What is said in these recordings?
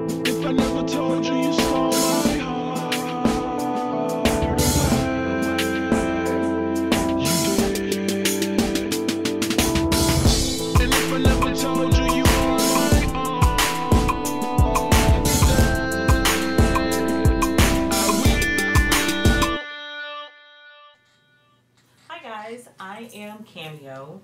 If I never told you, you stole my heart away. You did. And if I never told you, you are my own, I will. Hi guys, I am Cameo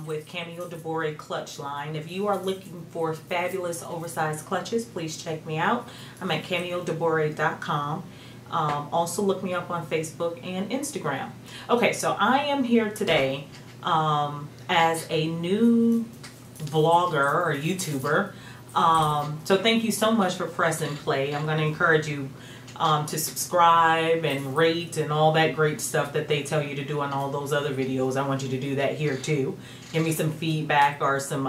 with Cameo DeBore Clutch Line. If you are looking for fabulous oversized clutches, please check me out. I'm at cameodebore.com. Also look me up on Facebook and Instagram. Okay, so I am here today as a new vlogger or YouTuber. So thank you so much for pressing play. I'm going to encourage you to subscribe and rate and all that great stuff that they tell you to do on all those other videos. I want you to do that here too. Give me some feedback or some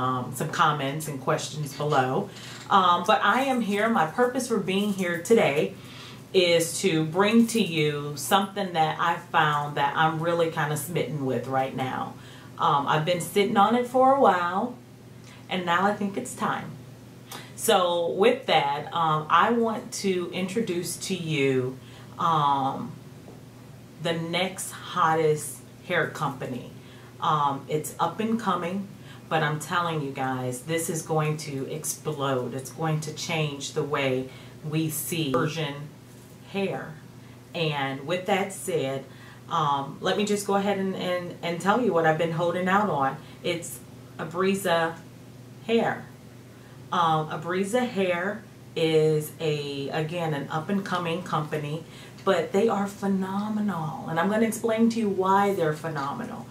comments and questions below. But I am here. My purpose for being here today is to bring to you something that I found that I'm really kind of smitten with right now. I've been sitting on it for a while, and now I think it's time. So with that, I want to introduce to you the next hottest hair company. It's up and coming, but I'm telling you guys, this is going to explode. It's going to change the way we see Virgin hair. And with that said, let me just go ahead and tell you what I've been holding out on. It's Esbrissa hair. Esbrissa Hair is again an up-and-coming company, but they are phenomenal, and I'm going to explain to you why they're phenomenal.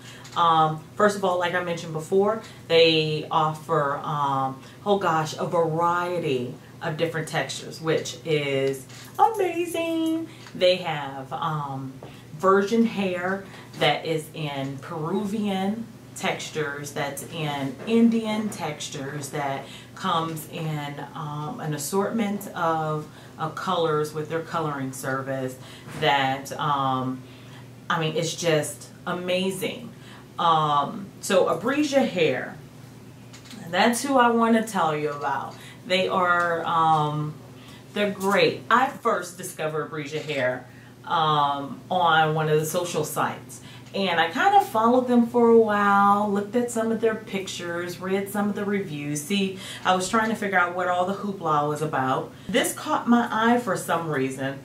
First of all, like I mentioned before, they offer oh gosh, a variety of different textures, which is amazing. They have virgin hair that is in Peruvian textures, that's in Indian textures, that comes in an assortment of colors with their coloring service that I mean, it's just amazing. So Esbrissa Hair, that's who I want to tell you about. They are they're great. I first discovered Esbrissa Hair on one of the social sites. And I kind of followed them for a while, looked at some of their pictures, read some of the reviews. See, I was trying to figure out what all the hoopla was about. This caught my eye for some reason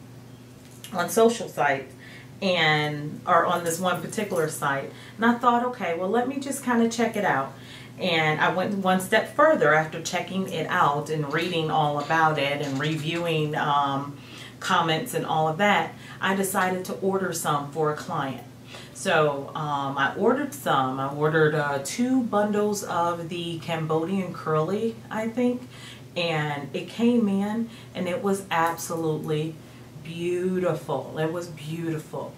on social sites, or on this one particular site. And I thought, okay, well, let me just kind of check it out. And I went one step further after checking it out and reading all about it and reviewing comments and all of that. I decided to order some for a client. So I ordered some. I ordered 2 bundles of the Cambodian Curly, I think, and it came in and it was absolutely beautiful. It was beautiful.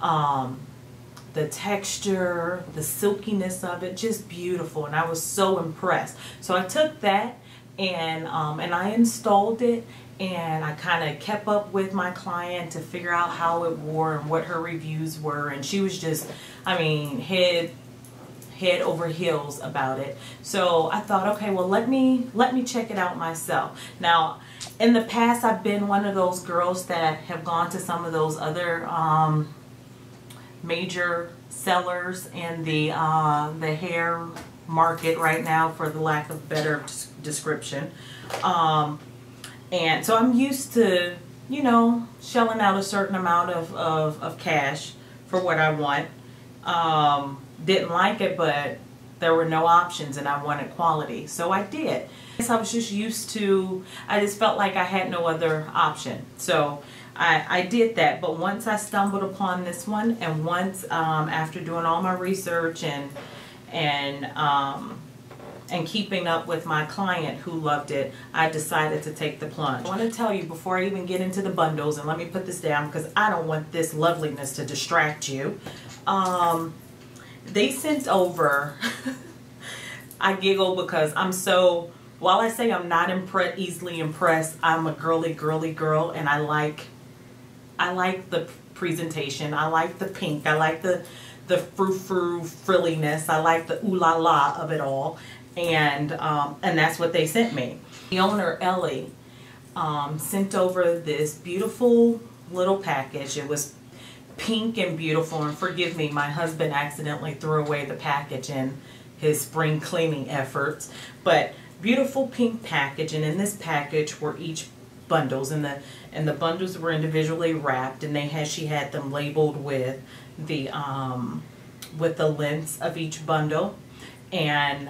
The texture, the silkiness of it, just beautiful, and I was so impressed. So I took that and I installed it, and I kind of kept up with my client to figure out how it wore and what her reviews were, and she was just, I mean, head over heels about it. So I thought, okay, well, let me check it out myself. Now, in the past, I've been one of those girls that have gone to some of those other major sellers in the hair market right now, for the lack of better description. And so I'm used to, you know, shelling out a certain amount of cash for what I want. Didn't like it, but there were no options and I wanted quality. So I did. I was just used to, I just felt like I had no other option. So I did that. But once I stumbled upon this one, and once after doing all my research and keeping up with my client who loved it, I decided to take the plunge. I want to tell you before I even get into the bundles, and let me put this down because I don't want this loveliness to distract you. They sent over, I giggle because I'm so, while I say I'm not easily impressed, I'm a girly girl, and I like the presentation. I like the pink. I like the frou-frou frilliness. I like the ooh la la of it all. And that's what they sent me. The owner, Ellie, sent over this beautiful little package. It was pink and beautiful, and forgive me, my husband accidentally threw away the package in his spring cleaning efforts, but beautiful pink package. And in this package were each bundles, and the bundles were individually wrapped, and she had them labeled with the lengths of each bundle. And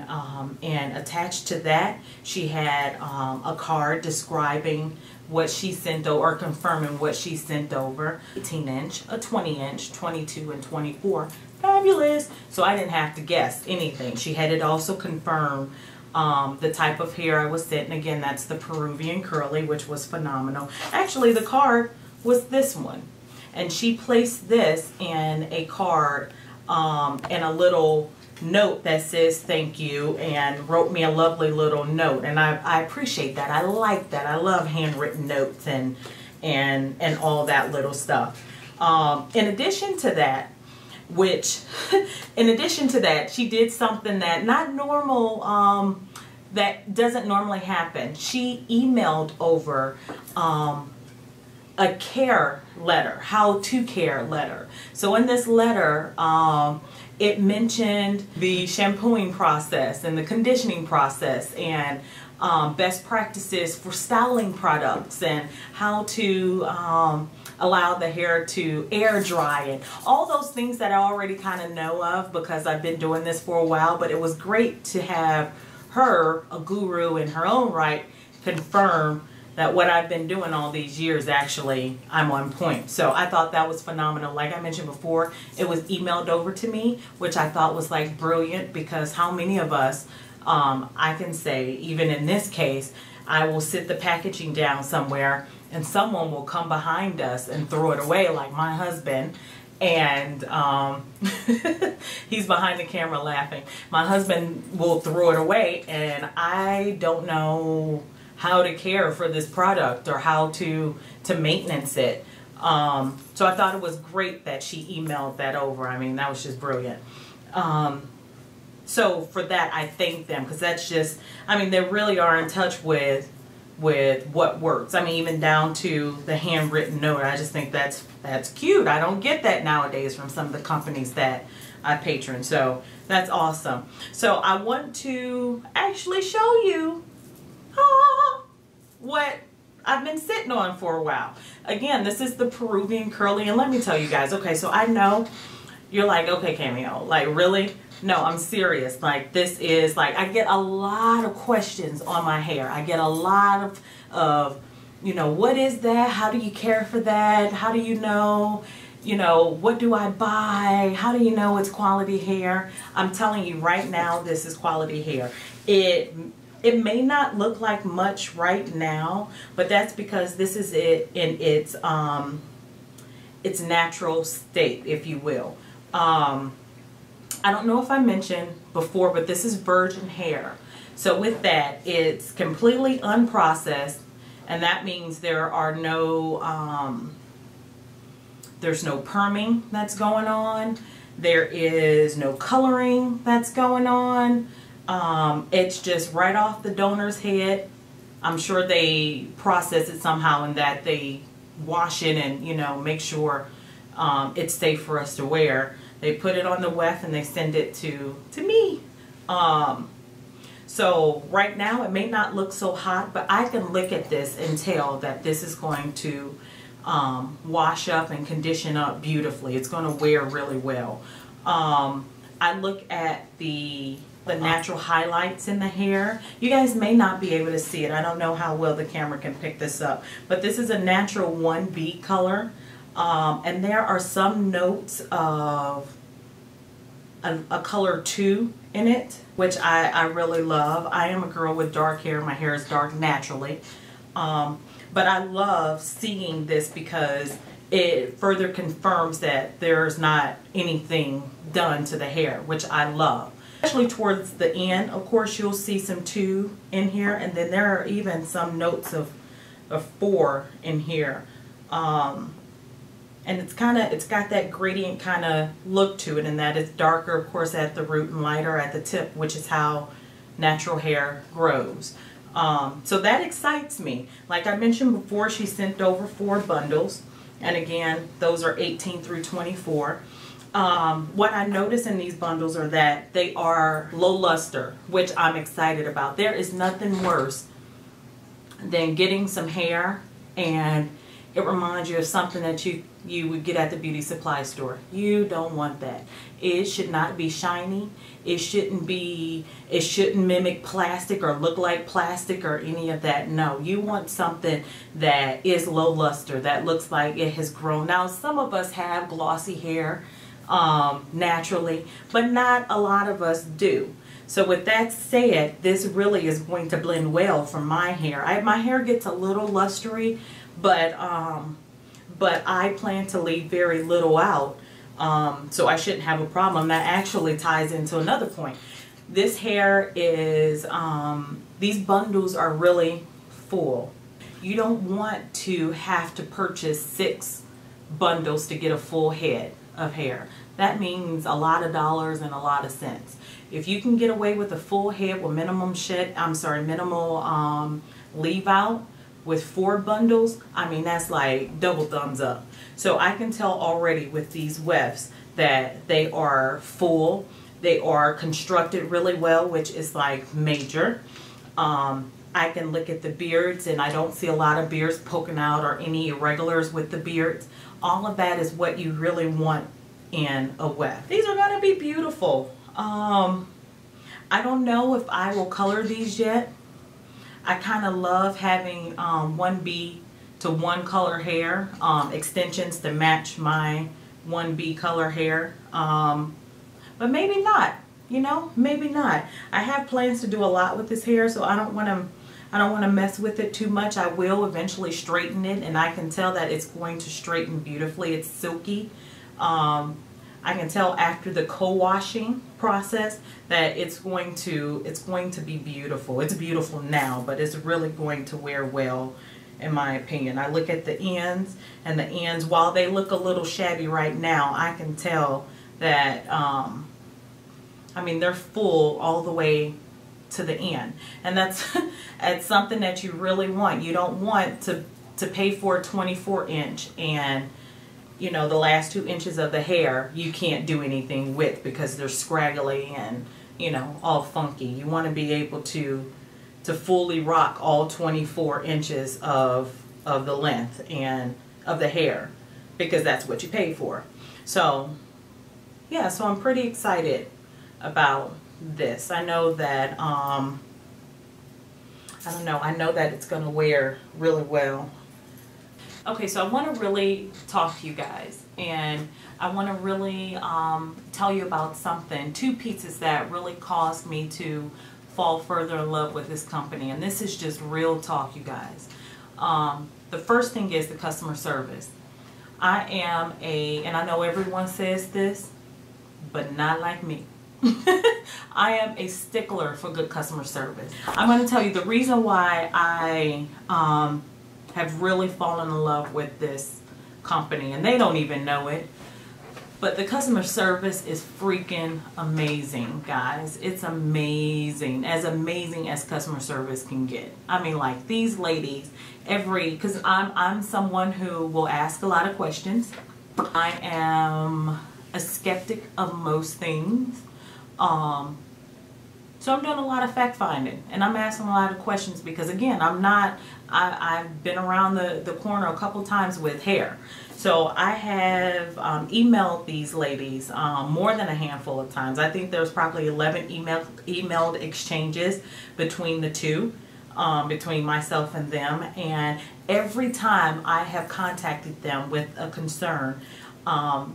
attached to that, she had a card describing what she sent over, or confirming what she sent over. 18-inch, a 20-inch, 22, and 24. Fabulous! So I didn't have to guess anything. She had it also confirm the type of hair I was sent. And again, that's the Peruvian Curly, which was phenomenal. Actually, the card was this one. And she placed this in a card and a little note that says thank you, and wrote me a lovely little note, and I appreciate that. I like that. I love handwritten notes and all that little stuff. In addition to that, she did something that not normal, that doesn't normally happen. She emailed over a care letter, how-to care letter. So in this letter, it mentioned the shampooing process and the conditioning process, and best practices for styling products, and how to allow the hair to air dry, and all those things that I already kind of know of because I've been doing this for a while. But it was great to have her, a guru in her own right, confirm that what I've been doing all these years, actually, I'm on point. So I thought that was phenomenal. Like I mentioned before, it was emailed over to me, which I thought was like brilliant, because how many of us, I can say, even in this case, I will sit the packaging down somewhere and someone will come behind us and throw it away, like my husband. And he's behind the camera laughing. My husband will throw it away, and I don't know how to care for this product or how to maintenance it. So I thought it was great that she emailed that over. I mean, that was just brilliant. So for that, I thank them, because that's just, I mean, they really are in touch with what works. I mean, even down to the handwritten note. I just think that's cute. I don't get that nowadays from some of the companies that I patron. So that's awesome. So I want to actually show you what I've been sitting on for a while. Again, this is the Peruvian Curly, and let me tell you guys, okay, so I know you're like, okay, Cameo, like, really? No, I'm serious. Like, this is, like, I get a lot of questions on my hair. I get a lot of you know, what is that? How do you care for that? How do you know? You know, what do I buy? How do you know it's quality hair? I'm telling you right now, this is quality hair. It may not look like much right now, but that's because this is it in its natural state, if you will. I don't know if I mentioned before, but this is virgin hair. So with that, it's completely unprocessed, and that means there are no there's no perming that's going on. There is no coloring that's going on. It's just right off the donor's head. I'm sure they process it somehow in that they wash it and, you know, make sure it's safe for us to wear. They put it on the weft and they send it to me. So right now it may not look so hot, but I can look at this and tell that this is going to wash up and condition up beautifully. It's going to wear really well. I look at the natural highlights in the hair. You guys may not be able to see it. I don't know how well the camera can pick this up, but this is a natural 1B color, and there are some notes of a color 2 in it, which I really love. I am a girl with dark hair. My hair is dark naturally, but I love seeing this because it further confirms that there's not anything done to the hair, which I love. Especially towards the end, of course, you'll see some 2 in here, and then there are even some notes of 4 in here. And it's got that gradient kind of look to it, in that it's darker, of course, at the root and lighter at the tip, which is how natural hair grows. So that excites me. Like I mentioned before, she sent over 4 bundles. And again, those are 18 through 24. What I notice in these bundles are that they are low luster, which I'm excited about. There is nothing worse than getting some hair and it reminds you of something that you would get at the beauty supply store. You don't want that. It should not be shiny. It shouldn't mimic plastic or look like plastic or any of that. No, you want something that is low luster, that looks like it has grown. Now, some of us have glossy hair naturally, but not a lot of us do. So with that said, this really is going to blend well for my hair. My hair gets a little lustery, but I plan to leave very little out, so I shouldn't have a problem. That actually ties into another point. This hair is, these bundles are really full. You don't want to have to purchase 6 bundles to get a full head of hair. That means a lot of dollars and a lot of cents. If you can get away with a full head with minimal leave out with 4 bundles, I mean, that's like double thumbs up. So I can tell already with these wefts that they are full. They are constructed really well, which is like major. I can look at the beards and I don't see a lot of beards poking out or any irregulars with the beards. All of that is what you really want in a weft. These are gonna be beautiful. I don't know if I will color these yet. I kind of love having 1B to 1 color hair, extensions to match my 1B color hair. But maybe not, you know, maybe not. I have plans to do a lot with this hair, so I don't want to mess with it too much. I will eventually straighten it, and I can tell that it's going to straighten beautifully. It's silky. I can tell after the co-washing process that it's going to be beautiful. It's beautiful now, but it's really going to wear well, in my opinion. I look at the ends, and the ends, while they look a little shabby right now, I can tell that I mean, they're full all the way to the end, and that's that's something that you really want. You don't want to pay for a 24-inch and, you know, the last 2 inches of the hair you can't do anything with because they're scraggly and, you know, all funky. You want to be able to fully rock all 24 inches of the length and of the hair, because that's what you pay for. So yeah, so I'm pretty excited about this. I know that I don't know, I know that it's going to wear really well. Okay, so I want to really talk to you guys, and I want to really tell you about something, 2 pieces that really caused me to fall further in love with this company, and this is just real talk, you guys. The first thing is the customer service. I am and I know everyone says this, but not like me. I am a stickler for good customer service. I'm going to tell you the reason why I have really fallen in love with this company, and they don't even know it, but the customer service is freaking amazing, guys. It's amazing as customer service can get. I mean, like, these ladies, because I'm someone who will ask a lot of questions. I am a skeptic of most things. So I'm doing a lot of fact finding, and I'm asking a lot of questions because, again, I've been around the corner a couple times with hair. So I have emailed these ladies more than a handful of times. I think there's probably 11 emailed exchanges between the two, between myself and them. And every time I have contacted them with a concern,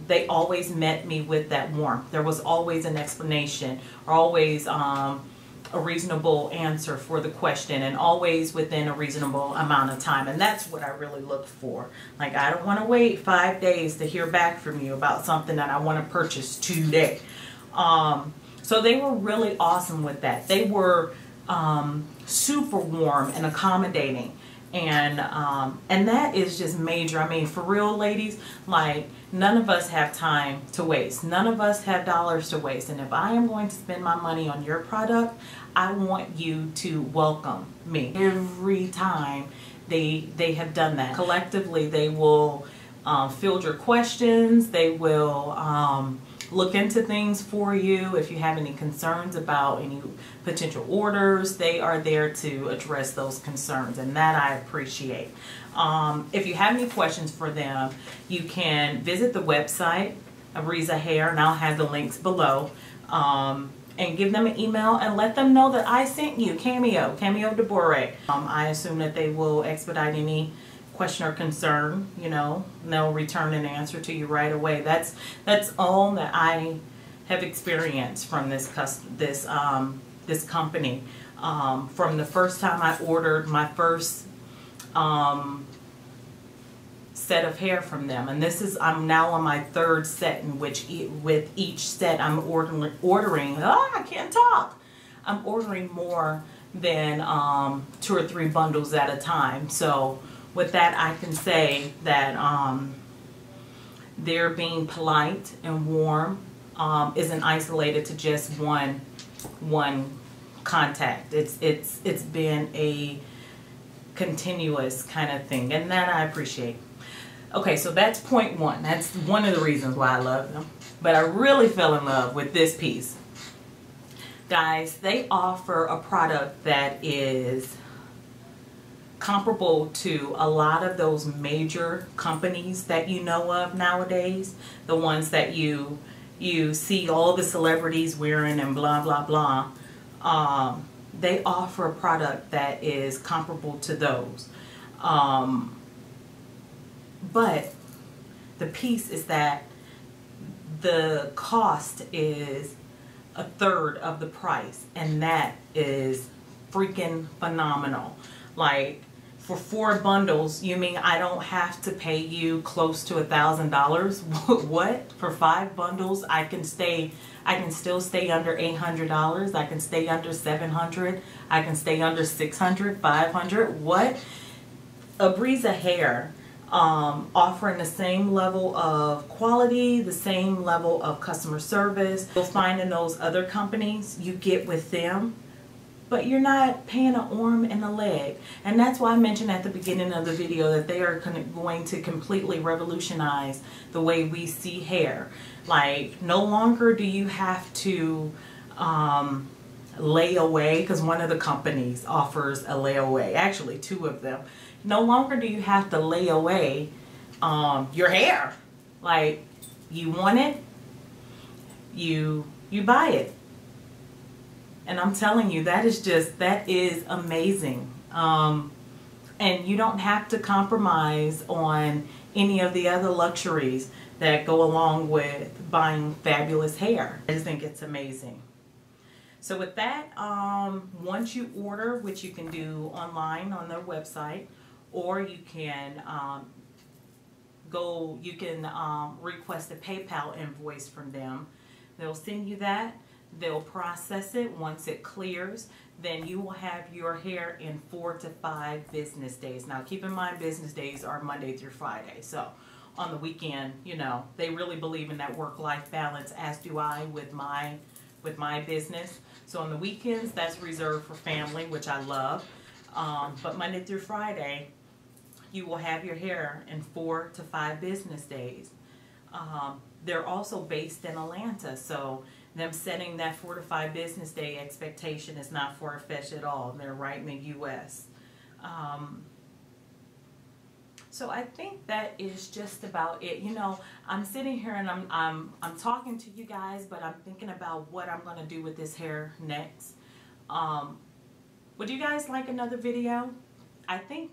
they always met me with that warmth. There was always an explanation, or always a reasonable answer for the question, and always within a reasonable amount of time. And that's what I really look for. Like, I don't want to wait 5 days to hear back from you about something that I want to purchase today. So they were really awesome with that. They were super warm and accommodating. And that is just major. I mean, for real, ladies, like, none of us have time to waste. None of us have dollars to waste. And if I am going to spend my money on your product, I want you to welcome me every time they have done that. Collectively, they will field your questions. They will look into things for you. If you have any concerns about any potential orders, they are there to address those concerns, and that I appreciate. If you have any questions for them, you can visit the website, esbrissahair, and I'll have the links below, and give them an email and let them know that I sent you, Cameo Debore. I assume that they will expedite any question or concern, you know, and they'll return an answer to you right away. That's all that I have experienced from this company. From the first time I ordered my first set of hair from them, and I'm now on my third set, in which with each set I'm ordering. I can't talk. I'm ordering more than 2 or 3 bundles at a time. So with that, I can say that they're being polite and warm, isn't isolated to just one contact. It's been a continuous kind of thing, and that I appreciate. Okay, so that's point one. That's one of the reasons why I love them. But I really fell in love with this piece. Guys, they offer a product that is comparable to a lot of those major companies that you know of nowadays. The ones that you see all the celebrities wearing and blah, blah, blah. They offer a product that is comparable to those. But the piece is that the cost is 1/3 of the price, and that is freaking phenomenal. Like, for 4 bundles, you mean I don't have to pay you close to $1,000? What? For 5 bundles, I can still stay under $800. I can stay under $700. I can stay under $600, $500. What? Esbrissahair, offering the same level of quality, the same level of customer service you'll find in those other companies, you get with them. But you're not paying an arm and a leg. And that's why I mentioned at the beginning of the video that they are going to completely revolutionize the way we see hair. Like, no longer do you have to lay away, because one of the companies offers a layaway. Actually, 2 of them. No longer do you have to lay away your hair. Like, you want it, you buy it. And I'm telling you, that is amazing. And you don't have to compromise on any of the other luxuries that go along with buying fabulous hair. I just think it's amazing. So with that, once you order, which you can do online on their website, or you can request a PayPal invoice from them. They'll send you that. They'll process it. Once it clears, then you will have your hair in 4 to 5 business days. Now, keep in mind, business days are Monday through Friday. So on the weekend, you know, they really believe in that work-life balance, as do I with my business. So on the weekends, that's reserved for family, which I love. But Monday through Friday, you will have your hair in 4 to 5 business days. They're also based in Atlanta, so them setting that 4 to 5 business day expectation is not far-fetched at all. They're right in the U.S. So I think that is just about it. You know, I'm sitting here and I'm talking to you guys, but I'm thinking about what I'm going to do with this hair next. Would you guys like another video? I think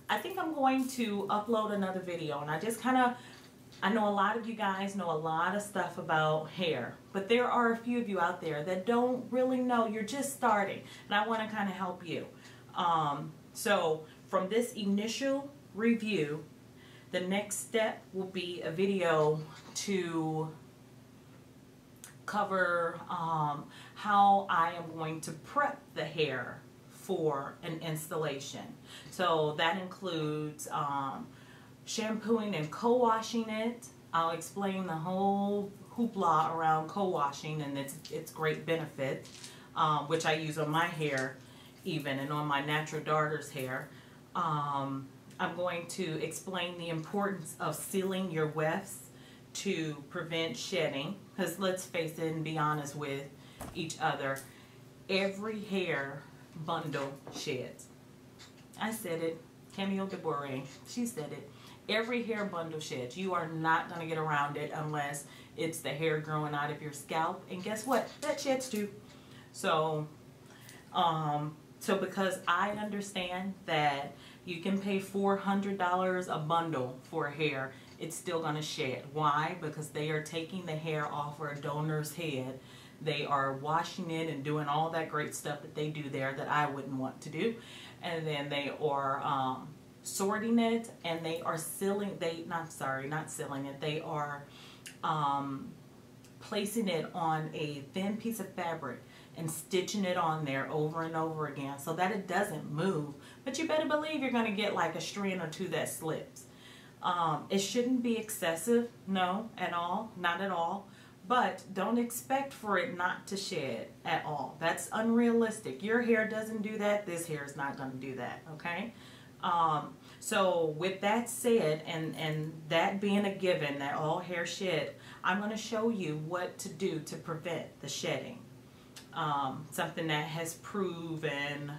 I'm going to upload another video, and I know a lot of you guys know a lot of stuff about hair, but there are a few of you out there that don't really know. You're just starting, and I want to kind of help you. So from this initial review, the next step will be a video to cover how I am going to prep the hair for an installation. So that includes shampooing and co-washing it. I'll explain the whole hoopla around co-washing and its great benefit, which I use on my hair even, and on my natural daughter's hair. I'm going to explain the importance of sealing your wefts to prevent shedding, because let's face it and be honest with each other, every hair bundle sheds. I said it. Cameo DeBore, she said it. Every hair bundle sheds. You are not going to get around it unless it's the hair growing out of your scalp. And guess what? That sheds too. So, because I understand that you can pay $400 a bundle for hair, it's still going to shed. Why? Because they are taking the hair off a donor's head. They are washing it and doing all that great stuff that they do there that I wouldn't want to do. And then they are sorting it, and they are sealing, not sealing it, they are placing it on a thin piece of fabric and stitching it on there over and over again so that it doesn't move. But you better believe you're going to get like a strand or two that slips. It shouldn't be excessive, no, at all, not at all. But don't expect for it not to shed at all. That's unrealistic. Your hair doesn't do that. This hair is not going to do that, okay? So with that said, and that being a given that all hair shed, I'm going to show you what to do to prevent the shedding. Something that has proven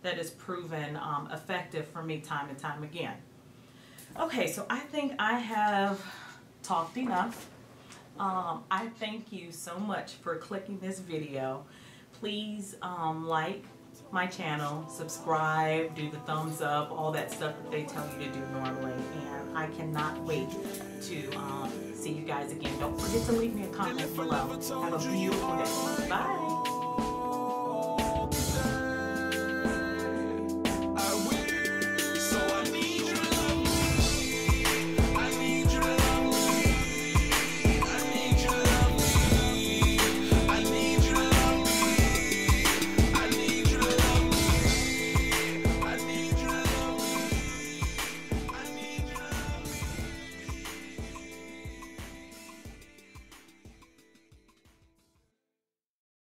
effective for me time and time again. Okay, so I think I have talked enough. I thank you so much for clicking this video. Please like my channel, subscribe, do the thumbs up, all that stuff that they tell you to do normally. And I cannot wait to see you guys again. Don't forget to leave me a comment below. Have a beautiful day. Bye.